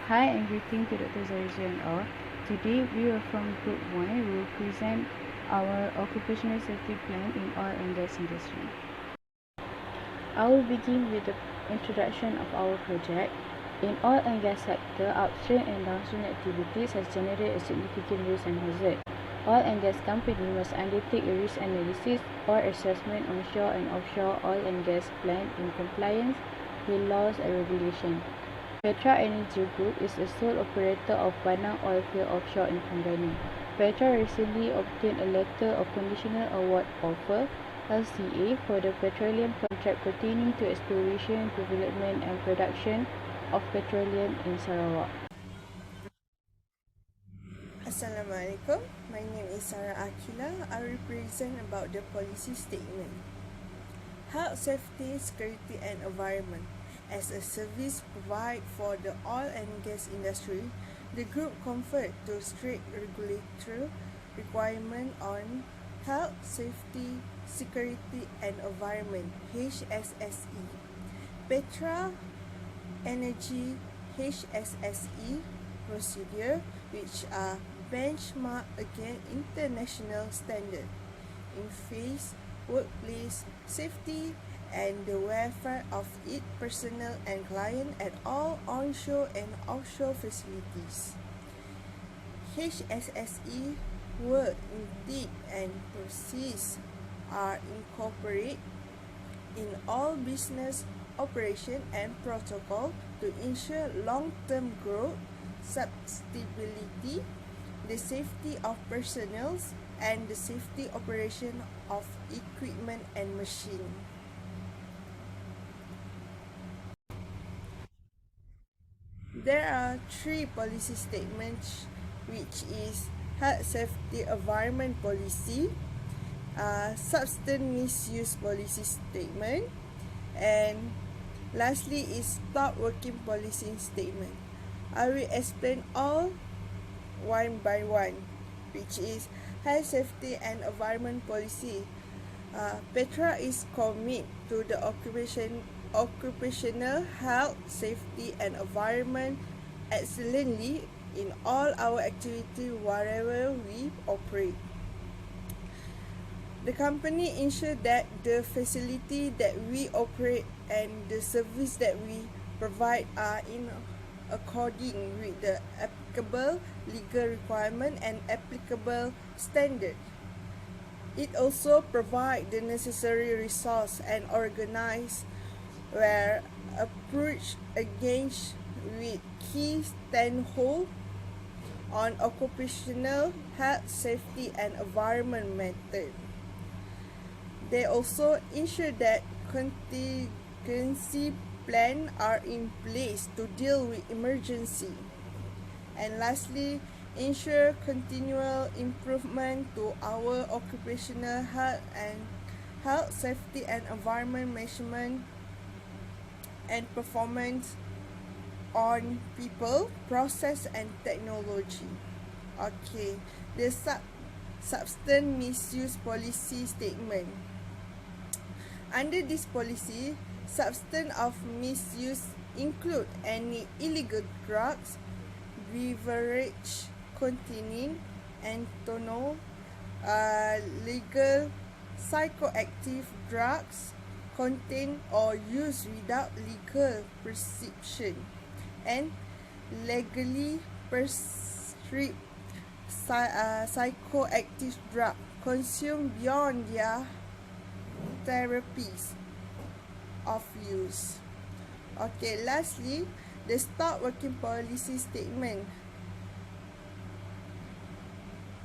Hi and greeting to Dr. Zarizia and all. Today we are from Group 1. We will present our occupational safety plan in oil and gas industry. I will begin with the introduction of our project. In oil and gas sector, upstream and downstream activities has generated a significant risk and hazard. Oil and gas company must undertake a risk analysis or assessment onshore and offshore oil and gas plant in compliance with laws and regulations. Petra Energy Group is the sole operator of Panang Oilfield Offshore in Terengganu. Petra recently obtained a Letter of Conditional Award Offer (LCA) for the petroleum contract pertaining to exploration, development and production of petroleum in Sarawak. Assalamualaikum. My name is Sarah Akila. I represent about the policy statement. Health, safety, security and environment. As a service provided for the oil and gas industry, the group conferred to strict regulatory requirement on health, safety, security and environment (HSSE). Petra Energy HSSE procedure which are benchmarked against international standard in face workplace safety and the welfare of its personnel and client at all onshore and offshore facilities. HSSE will indeed and process are incorporated in all business operation and protocol to ensure long-term growth, sustainability, the safety of personnel, and the safety operation of equipment and machine. There are three policy statements, which is health, safety, environment policy, substance misuse policy statement, and lastly is stop working policy statement. I will explain all one by one, which is health, safety and environment policy. Petra is committed to the occupational health, safety and environment excellently in all our activity wherever we operate. The company ensure that the facility that we operate and the service that we provide are in according with the applicable legal requirement and applicable standard. It also provide the necessary resource and organize where approach against with key stakeholders on occupational health, safety and environment method. They also ensure that contingency plans are in place to deal with emergency. And lastly, ensure continual improvement to our occupational health, safety and environment measurement and performance on people, process and technology. Okay, the substance misuse policy statement. Under this policy, substance of misuse include any illegal drugs, beverage containing ethanol, legal psychoactive drugs contain or used without legal prescription, and legally prescribed psychoactive drug consumed beyond their therapies of use. Okay, lastly, the stop working policy statement.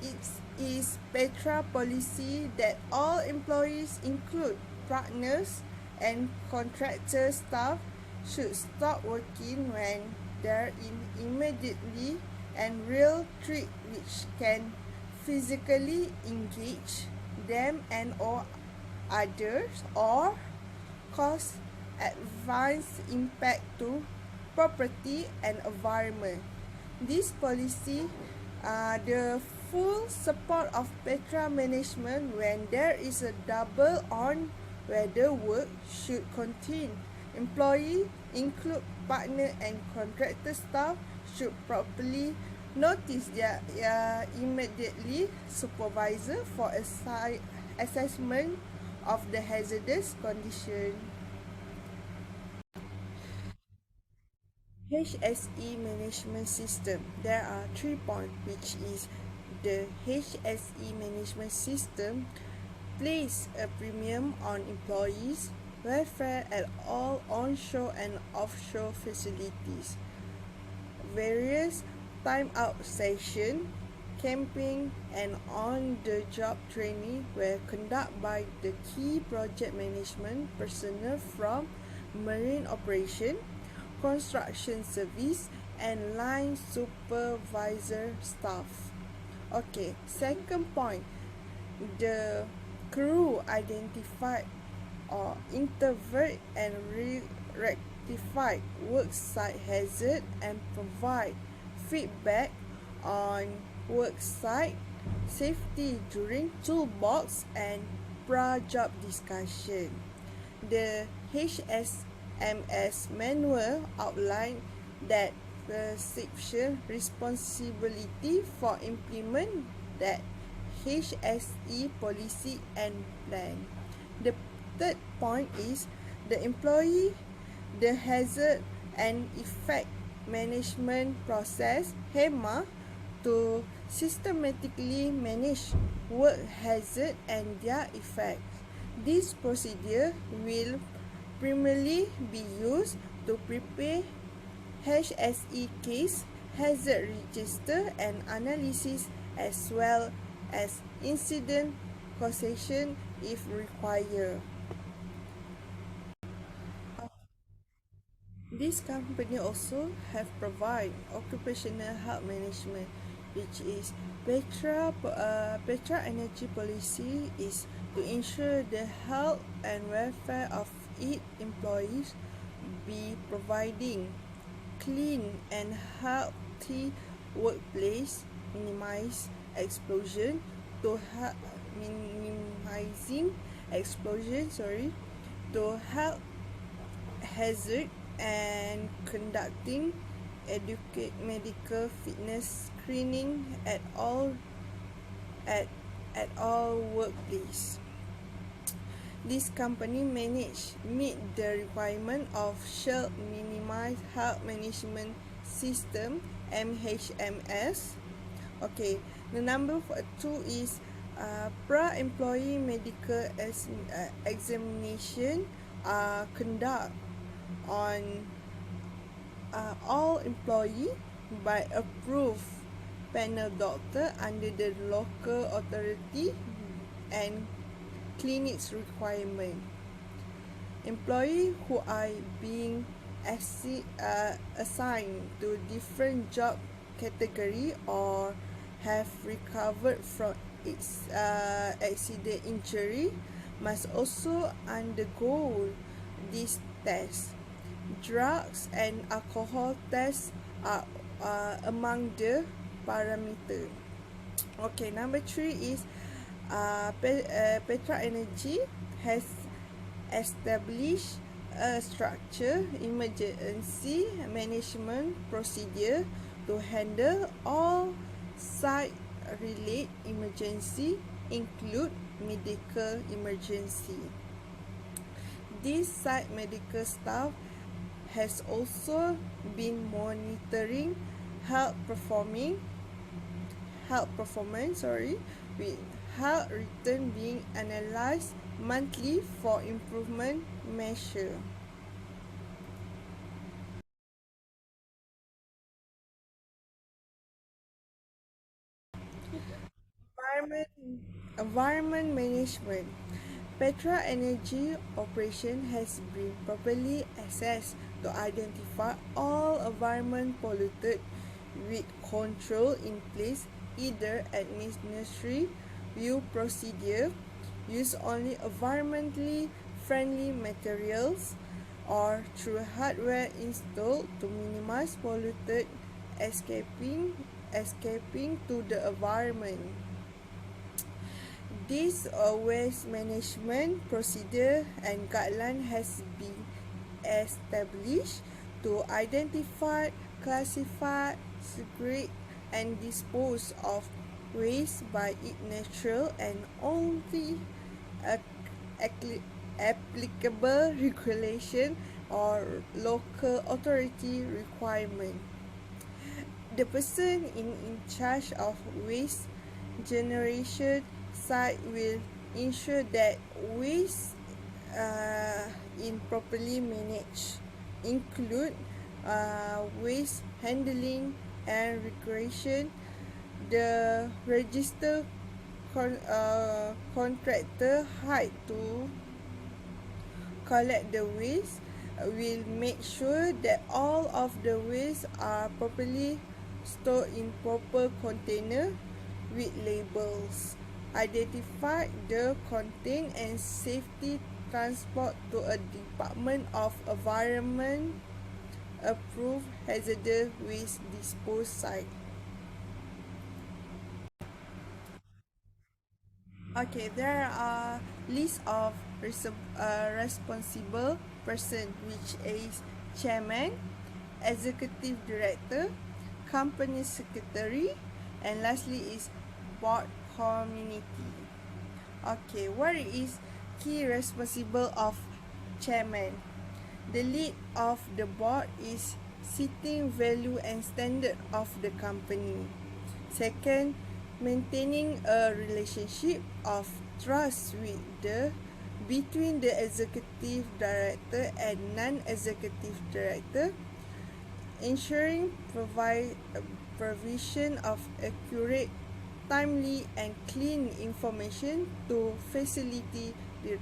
It is Petra policy that all employees, include partners and contractor staff, should stop working when there is immediately and real threat which can physically engage them and or others or cause adverse impact to property and environment. This policy the full support of Petra management when there is a double on whether work should continue. Employee include partner and contractor staff should properly notice their immediately supervisor for assessment of the hazardous condition. HSE management system. There are 3 points, which is the HSE management system place a premium on employees' welfare at all onshore and offshore facilities. Various time-out sessions, camping, and on-the-job training were conducted by the key project management personnel from marine operation, construction service, and line supervisor staff. Okay, second point, the crew identified or intervene and rectify worksite hazard and provide feedback on worksite safety during toolbox and pra-job discussion. The HSMS manual outlined that perception responsibility for implement that HSE policy and plan. The third point is the employee, the hazard and effect management process HEMA to systematically manage work hazard and their effects. This procedure will primarily be used to prepare HSE case, hazard register and analysis, as well as incident causation if required. This company also have provide occupational health management, which is Petra Energy policy is to ensure the health and welfare of its employees, be providing clean and healthy workplace, minimize explosion to minimizing explosion to help hazard and conducting educate medical fitness screening at all workplace. This company meet the requirement of Shell Minimized Health Management System (MHMS). Okay, the number 2 is pra-employee medical examination conduct on all employee by approved panel doctor under the local authority and clinics requirement. Employees who are being assigned to different job category or have recovered from its accident injury must also undergo this test. Drugs and alcohol tests are among the parameter. Okay, number 3 is Petra Energy has established a structure emergency management procedure to handle all site-related emergency, include medical emergency. This site medical staff has also been monitoring health performance, with health return being analysed monthly for improvement measure. Environment management. Petra Energy operation has been properly assessed to identify all environment polluted with control in place, either administrative view procedure, use only environmentally friendly materials, or through hardware installed to minimize polluted escaping to the environment. This waste management procedure and guideline has been established to identify, classify, segregate, and dispose of waste by its natural and only applicable regulation or local authority requirement. The person in charge of waste generation site will ensure that waste in properly managed, include waste handling and recreation. The register contractor hired to collect the waste will make sure that all of the waste are properly stored in proper container with labels. Identify the contain and safety transport to a Department of Environment approved hazardous waste disposal site. Okay, there are list of responsible person, which is chairman, executive director, company secretary, and lastly is board community. Okay, what is key responsible of chairman? The lead of the board is setting value and standard of the company. Second, maintaining a relationship of trust between the executive director and non-executive director, ensuring provision of accurate, timely, and clean information to facilitate the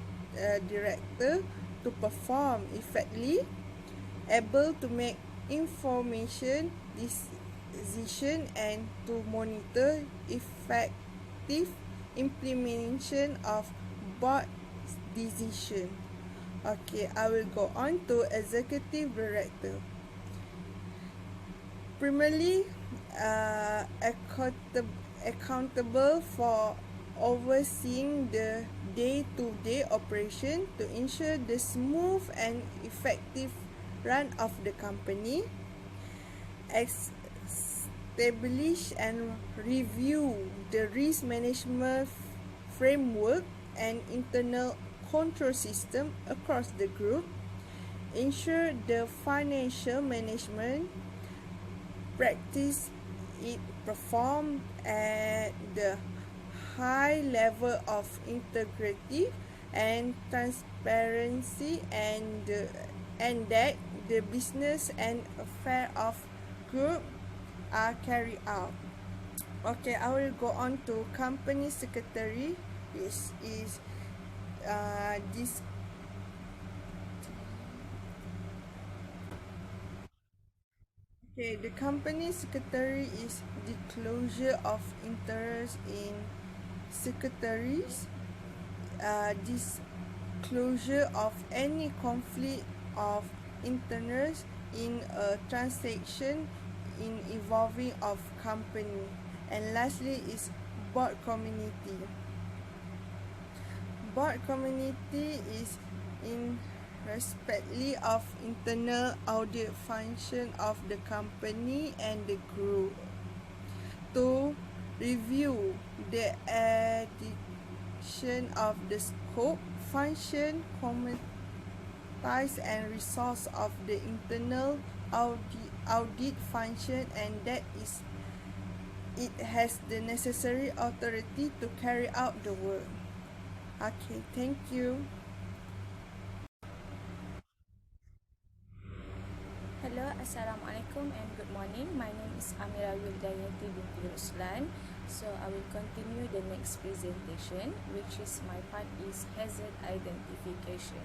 director to perform effectively, able to make information decision, and to monitor effective implementation of board decision. Okay, I will go on to executive director. Primarily accountable for overseeing the day-to-day operation to ensure the smooth and effective run of the company, establish and review the risk management framework and internal control system across the group, ensure the financial management practice it performed at the high level of integrity and transparency, and that the business and affair of group are carried out. Okay, I will go on to company secretary, which is this. Okay, the company secretary is disclosure of interest in secretaries, disclosure of any conflict of interest in a transaction in involving of company, and lastly is board community. Board community is in respectfully of internal audit function of the company and the group to review the addition of the scope, function, competencies, and resource of the internal audit function, and that is it has the necessary authority to carry out the work. Okay, thank you. Hello, Assalamualaikum and good morning. My name is Amira Wildayati binti Ruslan. So I will continue the next presentation, which is my part is hazard identification.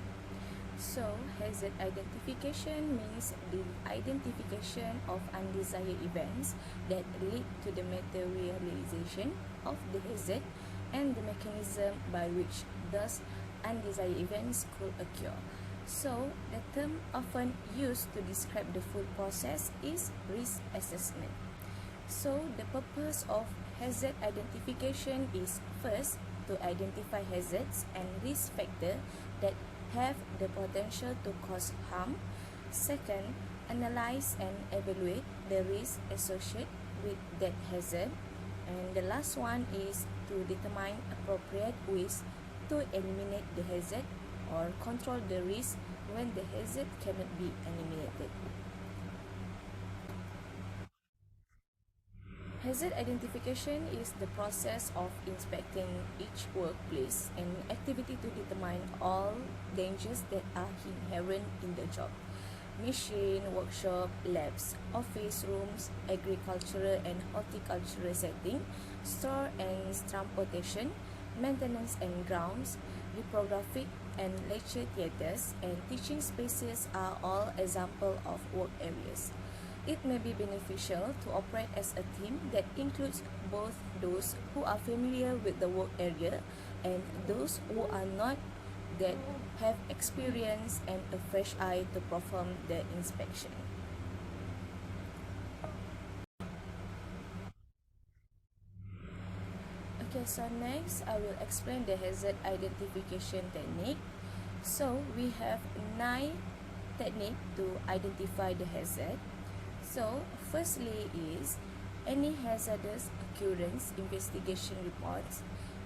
So hazard identification means the identification of undesired events that lead to the materialization of the hazard and the mechanism by which those undesired events could occur. So, the term often used to describe the full process is risk assessment. So, the purpose of hazard identification is first, to identify hazards and risk factors that have the potential to cause harm. Second, analyze and evaluate the risk associated with that hazard. And the last one is to determine appropriate ways to eliminate the hazard or control the risk when the hazard cannot be eliminated. Hazard identification is the process of inspecting each workplace and activity to determine all dangers that are inherent in the job. Machine, workshop, labs, office rooms, agricultural and horticultural setting, store and transportation, maintenance and grounds, reprographic and lecture theatres, and teaching spaces are all examples of work areas. It may be beneficial to operate as a team that includes both those who are familiar with the work area and those who are not, that have experience and a fresh eye to perform the inspection. Okay, so next I will explain the hazard identification technique. So we have 9 techniques to identify the hazard. So firstly is any hazardous occurrence investigation reports.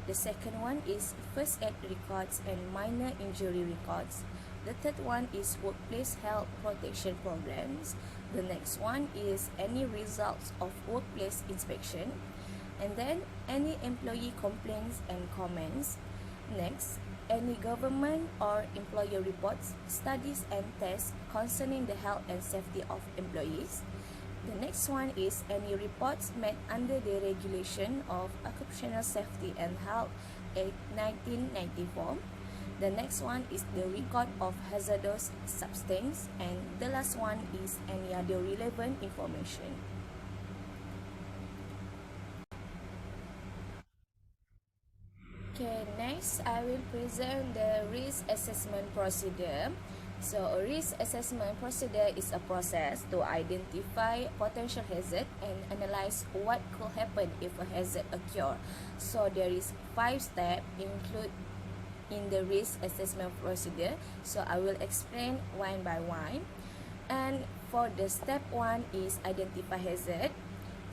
The second one is first aid records and minor injury records. The third one is workplace health protection programs. The next one is any results of workplace inspection. And then any employee complaints and comments. Next, any government or employer reports, studies and tests concerning the health and safety of employees. The next one is any reports made under the Regulation of Occupational Safety and Health Act 1994. The next one is the record of hazardous substance, and the last one is any other relevant information. Okay, next I will present the risk assessment procedure. So a risk assessment procedure is a process to identify potential hazard and analyze what could happen if a hazard occur. So there is 5 steps included in the risk assessment procedure. So I will explain one by one. And for the step 1 is identify hazard.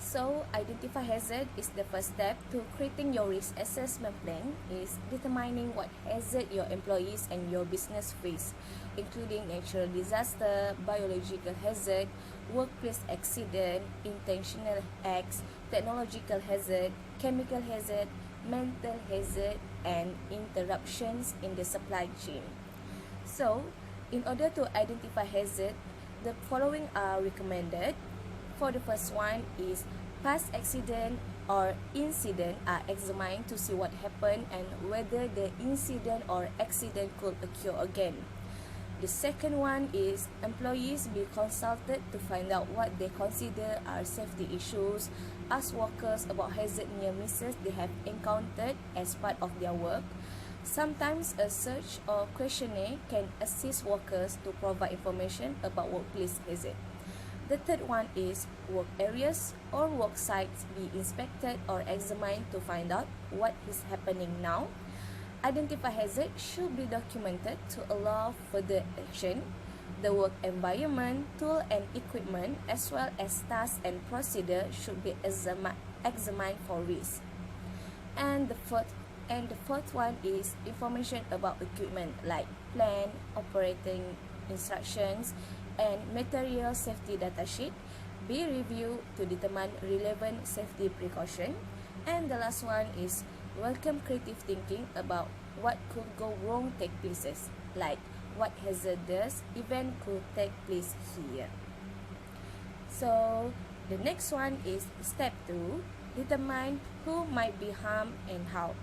So identify hazard is the first step to creating your risk assessment plan, is determining what hazard your employees and your business face, including natural disaster, biological hazard, workplace accident, intentional acts, technological hazard, chemical hazard, mental hazard, and interruptions in the supply chain. So, in order to identify hazard, the following are recommended. For the first one is past accident or incident are examined to see what happened and whether the incident or accident could occur again. The second one is employees be consulted to find out what they consider are safety issues, ask workers about hazard near misses they have encountered as part of their work. Sometimes a search or questionnaire can assist workers to provide information about workplace hazard. The third one is work areas or work sites be inspected or examined to find out what is happening now. Identify hazard should be documented to allow further action. The work environment, tool and equipment, as well as tasks and procedure should be examined for risk. And the fourth one is information about equipment like plan, operating instructions, and material safety data sheet be reviewed to determine relevant safety precaution. And the last one is welcome creative thinking about what could go wrong take places, like what hazardous event could take place here. So the next one is step 2, determine who might be harmed and how.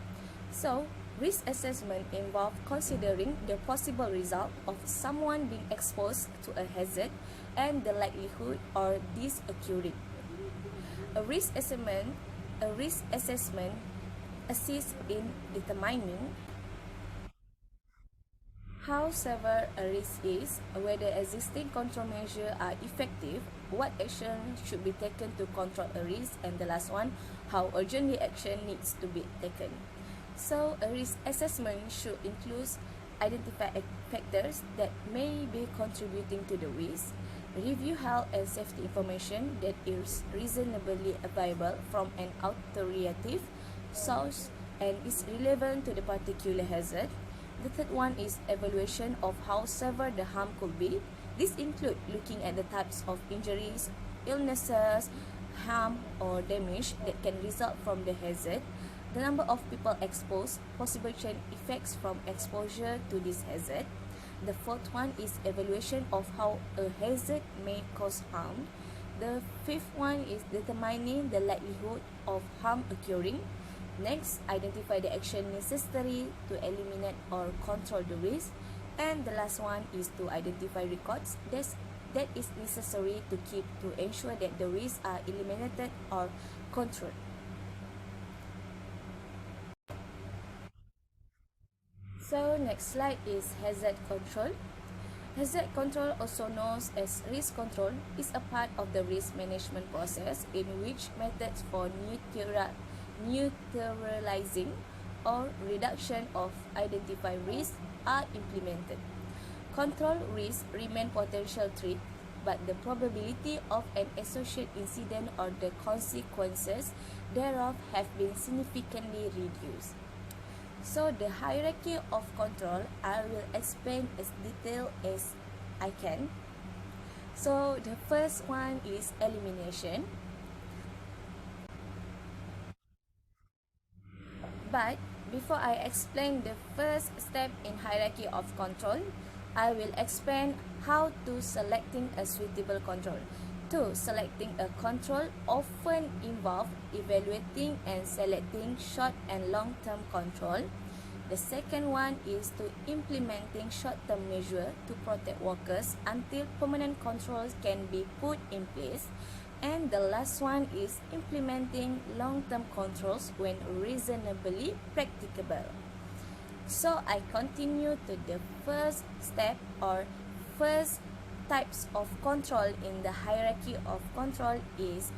So risk assessment involves considering the possible result of someone being exposed to a hazard and the likelihood of this occurring. A risk assessment assists in determining how severe a risk is, whether existing control measures are effective, what action should be taken to control a risk, and the last one, how urgently action needs to be taken. So, a risk assessment should include identify factors that may be contributing to the risk, review health and safety information that is reasonably available from an authoritative source and is relevant to the particular hazard. The third one is evaluation of how severe the harm could be. This includes looking at the types of injuries, illnesses, harm or damage that can result from the hazard, the number of people exposed, possible chain effects from exposure to this hazard. The fourth one is evaluation of how a hazard may cause harm. The fifth one is determining the likelihood of harm occurring. Next, identify the action necessary to eliminate or control the risk. And the last one is to identify records that is necessary to keep to ensure that the risks are eliminated or controlled. So next slide is hazard control. Hazard control, also known as risk control, is a part of the risk management process in which methods for neutralizing or reduction of identified risks are implemented. Control risks remain potential threat, but the probability of an associated incident or the consequences thereof have been significantly reduced. So the hierarchy of control I will explain as detailed as I can. So the first one is elimination. But before I explain the first step in hierarchy of control, I will explain how to selecting a suitable control. To selecting a control often involve evaluating and selecting short and long-term control. The second one is to implementing short-term measure to protect workers until permanent controls can be put in place. And the last one is implementing long-term controls when reasonably practicable. So I continue to the first step or first types of control in the hierarchy of control is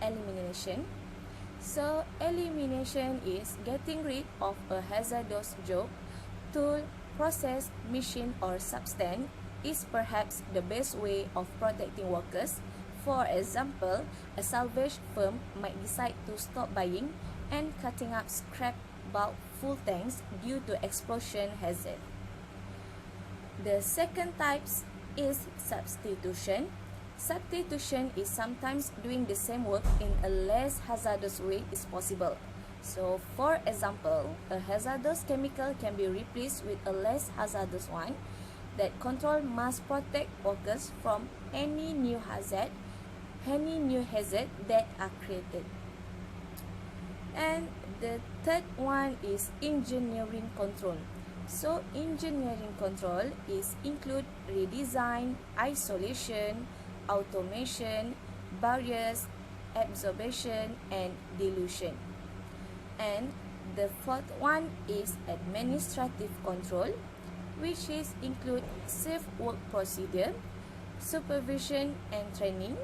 elimination. So elimination is getting rid of a hazardous job, tool, process, machine or substance is perhaps the best way of protecting workers. For example, a salvage firm might decide to stop buying and cutting up scrap bulk full tanks due to explosion hazard. The second type is substitution. Substitution is sometimes doing the same work in a less hazardous way is possible. So, for example, a hazardous chemical can be replaced with a less hazardous one. That control must protect workers from any new hazard that are created. And the third one is engineering control. So engineering control is include redesign, isolation, automation, barriers, absorption, and dilution. And the fourth one is administrative control, which is include safe work procedure, supervision and training,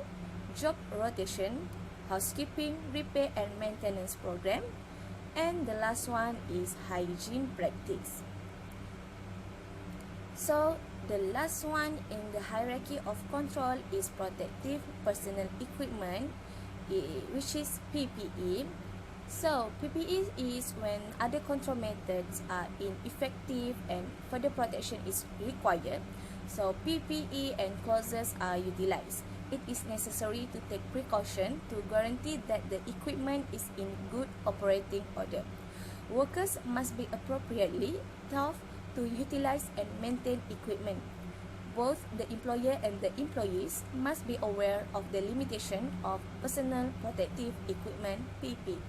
job rotation, housekeeping, repair and maintenance program, and the last one is hygiene practice. So the last one in the hierarchy of control is protective personal equipment, which is PPE. So PPE is when other control methods are ineffective and further protection is required. So PPE and clauses are utilized. It is necessary to take precaution to guarantee that the equipment is in good operating order. Workers must be appropriately taught to utilize and maintain equipment. Both the employer and the employees must be aware of the limitation of personal protective equipment (PPE).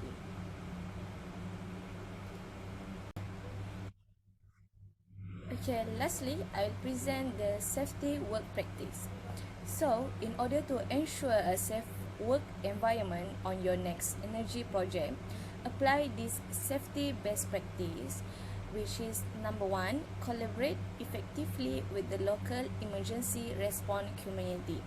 Okay, lastly, I will present the safety work practice. So, in order to ensure a safe work environment on your next energy project, apply this safety best practice, which is number 1, collaborate effectively with the local emergency response community.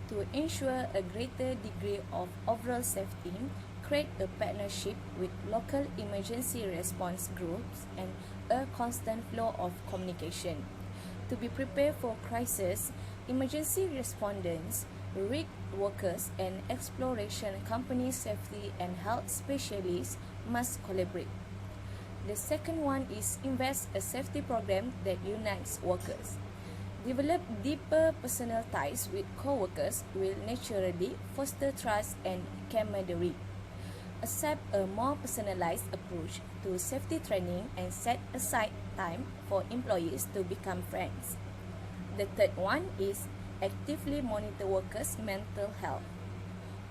To ensure a greater degree of overall safety, create a partnership with local emergency response groups and a constant flow of communication. To be prepared for crisis, emergency responders, rig workers, and exploration company safety and health specialists must collaborate. The second one is invest a safety program that unites workers. Develop deeper personal ties with co-workers will naturally foster trust and camaraderie. Accept a more personalized approach to safety training and set aside time for employees to become friends. The third one is actively monitor workers' mental health.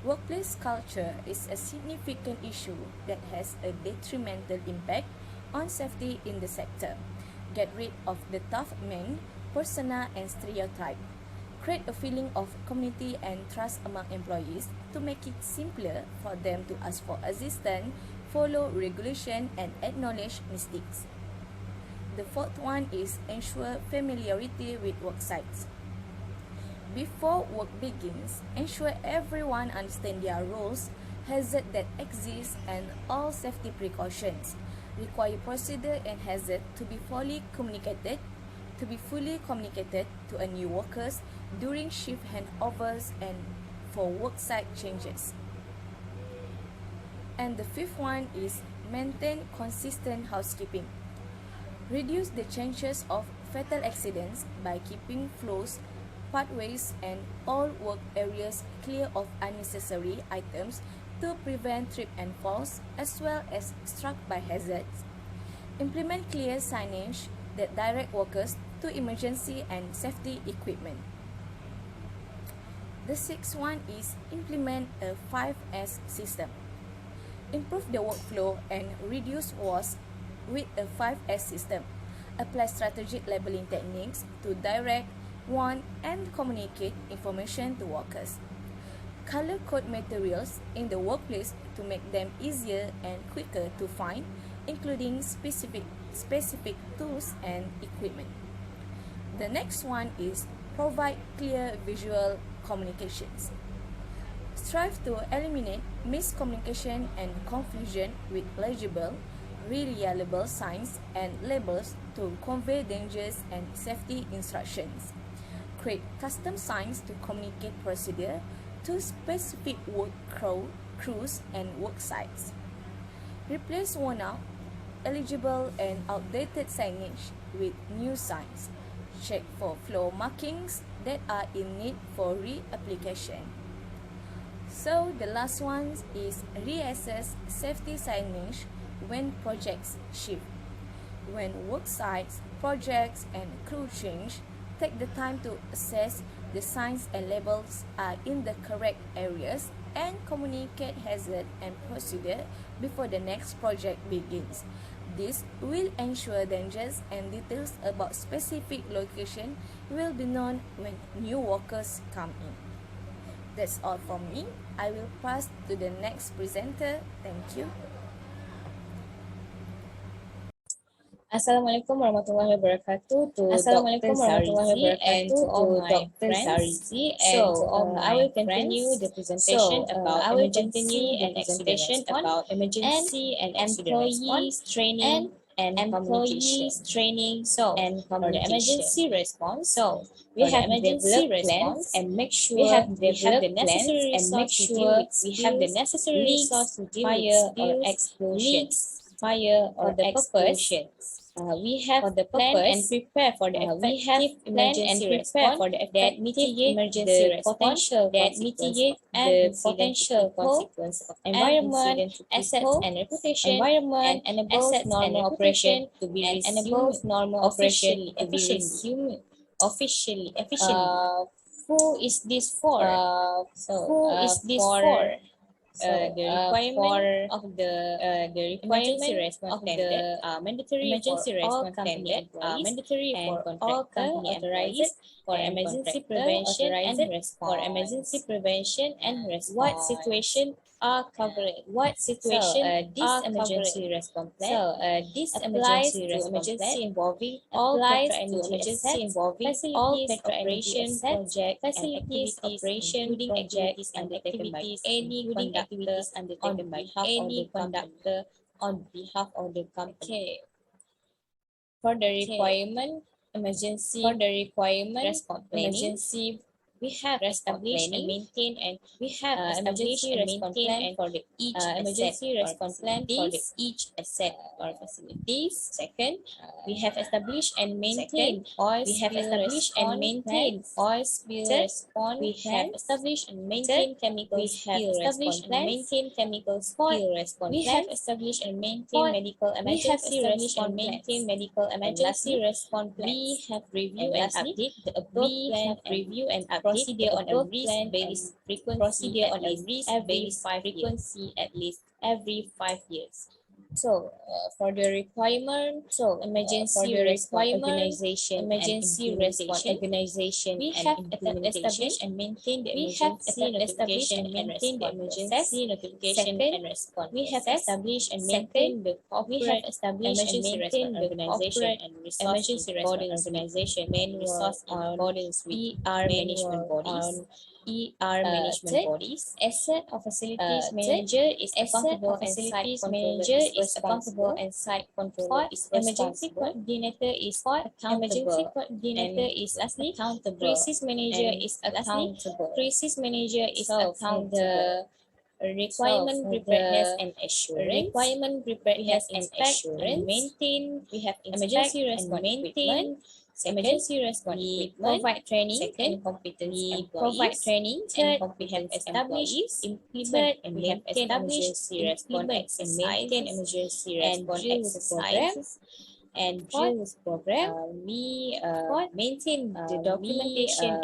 Workplace culture is a significant issue that has a detrimental impact on safety in the sector. Get rid of the tough man persona and stereotype. Create a feeling of community and trust among employees to make it simpler for them to ask for assistance, follow regulation, and acknowledge mistakes. The fourth one is ensure familiarity with work sites. Before work begins, ensure everyone understands their roles, hazards that exist, and all safety precautions. Require procedure and hazard to be fully communicated to a new workers during shift handovers and for worksite changes. And the fifth one is maintain consistent housekeeping. Reduce the chances of fatal accidents by keeping floors, pathways, and all work areas clear of unnecessary items to prevent trip and falls as well as struck by hazards. Implement clear signage that direct workers to emergency and safety equipment. The sixth one is implement a 5S system. Improve the workflow and reduce waste with a 5S system. Apply strategic labeling techniques to direct, warn, and communicate information to workers. Color code materials in the workplace to make them easier and quicker to find, including specific tools and equipment. The next one is provide clear visual communications. Strive to eliminate miscommunication and confusion with legible, reliable signs and labels to convey dangers and safety instructions. Create custom signs to communicate procedure to specific work crews and work sites. Replace worn out, illegible and outdated signage with new signs. Check for floor markings that are in need for reapplication. So the last one is reassess safety signage when projects shift. When work sites, projects, and crew change, take the time to assess the signs and labels are in the correct areas and communicate hazard and procedure before the next project begins. This will ensure dangers and details about specific location will be known when new workers come in. That's all from me. I will pass to the next presenter. Thank you. Assalamualaikum warahmatullahi wabarakatuh to Dr. Sarizi and to all my friends. So, I will continue the presentation about emergency and emergency and employees training and communication. So, for the emergency response, we have emergency response and make sure we have the necessary resource to deal with fire or explosions. Fire or the explosion. We have for the plan and prepare for the effective emergency response that mitigate the potential consequence of environment, assets and reputation, environment, and enables normal operation to be resumed efficiently. Who is this for? The requirement of the emergency response plan that are mandatory for all company employees for emergency prevention and response. What situation are covered? This emergency response plan applies to emergency involving all Petra Energy assets, facilities operation project facilities operation including activities undertaken by any conductor on behalf of the company. For the requirement emergency for the requirement response planning. Emergency we have established and maintained and we have emergency response plan for the each emergency response plan for the each asset or facilities. Second, we have established and maintained oil spill response. We have established and maintained chemical spill response plan. Maintain chemical spill response. We have established and maintained medical emergency response plan. Maintain medical emergency response plan. We have reviewed and update the above plan. Review and procedure on a risk-based frequency at least every 5 years. Every 5 years. So, for the requirement, emergency response organization, we have established and maintained the emergency notification and response. We have established and maintained the corporate emergency response organization and emergency response organization manual on ER management bodies. Asset or facilities manager is accountable and site controller is emergency coordinator is accountable. Lastly, crisis manager is accountable. The requirement preparedness and assurance. Maintain. We have emergency response equipment. Emergency response equipment. Provide training and competence employees. We have established, implement, and maintain emergency response exercises and drills program. We maintain the documentation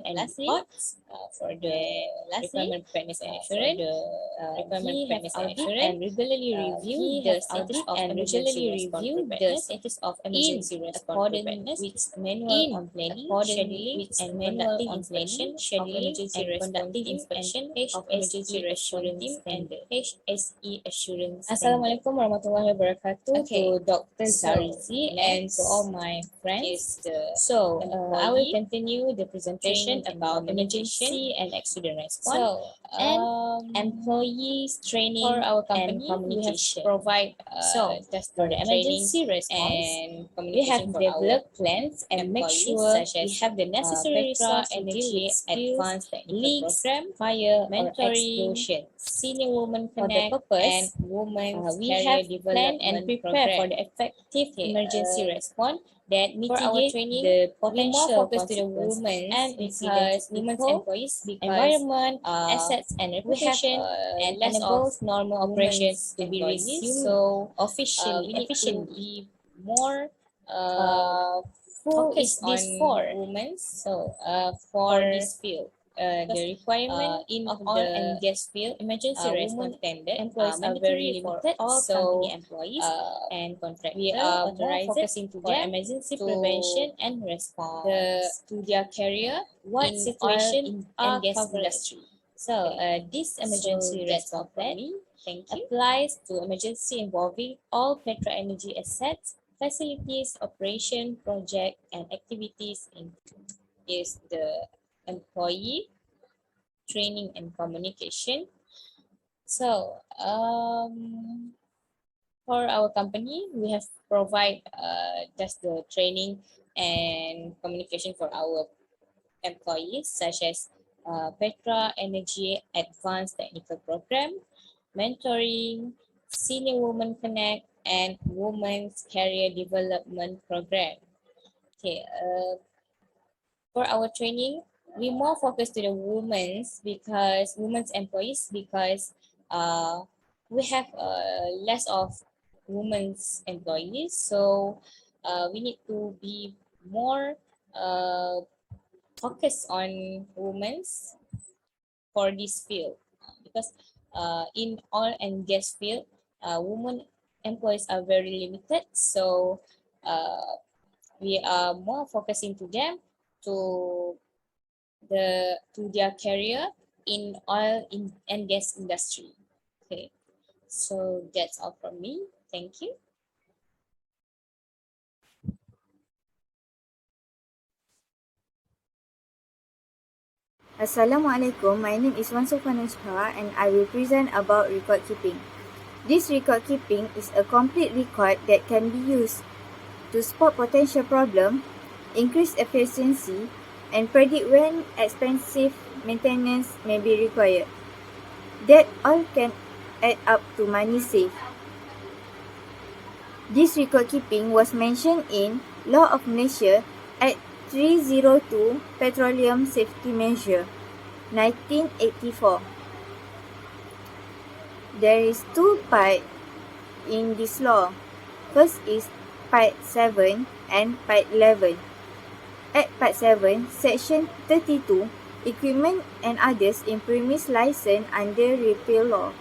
and lastly, for the requirement preparedness and assurance, and regularly review the status of emergency response preparedness with manual on planning, scheduling, and conducting inspection of emergency response team and the HSE assurance. Assalamualaikum warahmatullahi wabarakatuh to Dr. Zarizi and to all my friends. So, I will continue the presentation about emergency and accident response and employees training for our company. We have provide just for the emergency response and we have developed plans and make sure we have the necessary resources to deal with advanced technical program, fire, mentoring, senior women connect, and women's career development and prepare for the effective emergency response that mitigate the potential focus to the women and because women's employees, environment, assets and reputation, and less of normal operations to be resumed. So efficiently more focus on women. So for this field. The requirement in of oil and gas field emergency response tender employees are very limited, all company employees and contractors. We are authorized focusing to their emergency prevention and response to their career in situation in gas industry. So this emergency response plan applies to emergency involving all Petra Energy assets, facilities, operation, project, and activities in is the employee training and communication. So for our company we have provide just the training and communication for our employees such as Petra Energy Advanced Technical Program, mentoring, Senior Women Connect, and Women's Career Development Program. Okay, for our training we more focus to the women's employees because we have less of women's employees, so we need to be more focused on women's for this field because in oil and gas field women employees are very limited, so we are more focusing to them to their career in oil and gas industry. Okay, so that's all from me. Thank you. Assalamualaikum, my name is Wan Sofana and I will present about record keeping. This record keeping is a complete record that can be used to spot potential problems, increase efficiency, and predict when expensive maintenance may be required. That all can add up to money saved. This record keeping was mentioned in Law of Malaysia Act 302 Petroleum Safety Measure 1984. There is two parts in this law. First is Part 7 and Part 11. At Part 7, Section 32, Equipment and Others in Premise License under Repeal Law.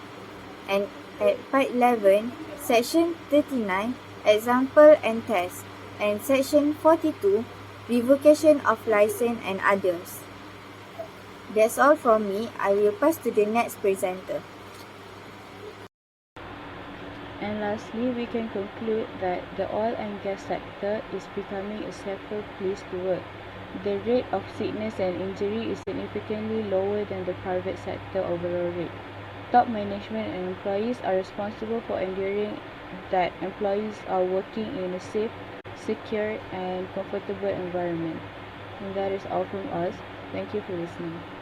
And at Part 11, Section 39, Example and Test. And Section 42, Revocation of License and Others. That's all from me. I will pass to the next presenter. And lastly, we can conclude that the oil and gas sector is becoming a safer place to work. The rate of sickness and injury is significantly lower than the private sector overall rate. Top management and employees are responsible for ensuring that employees are working in a safe, secure, and comfortable environment. And that is all from us. Thank you for listening.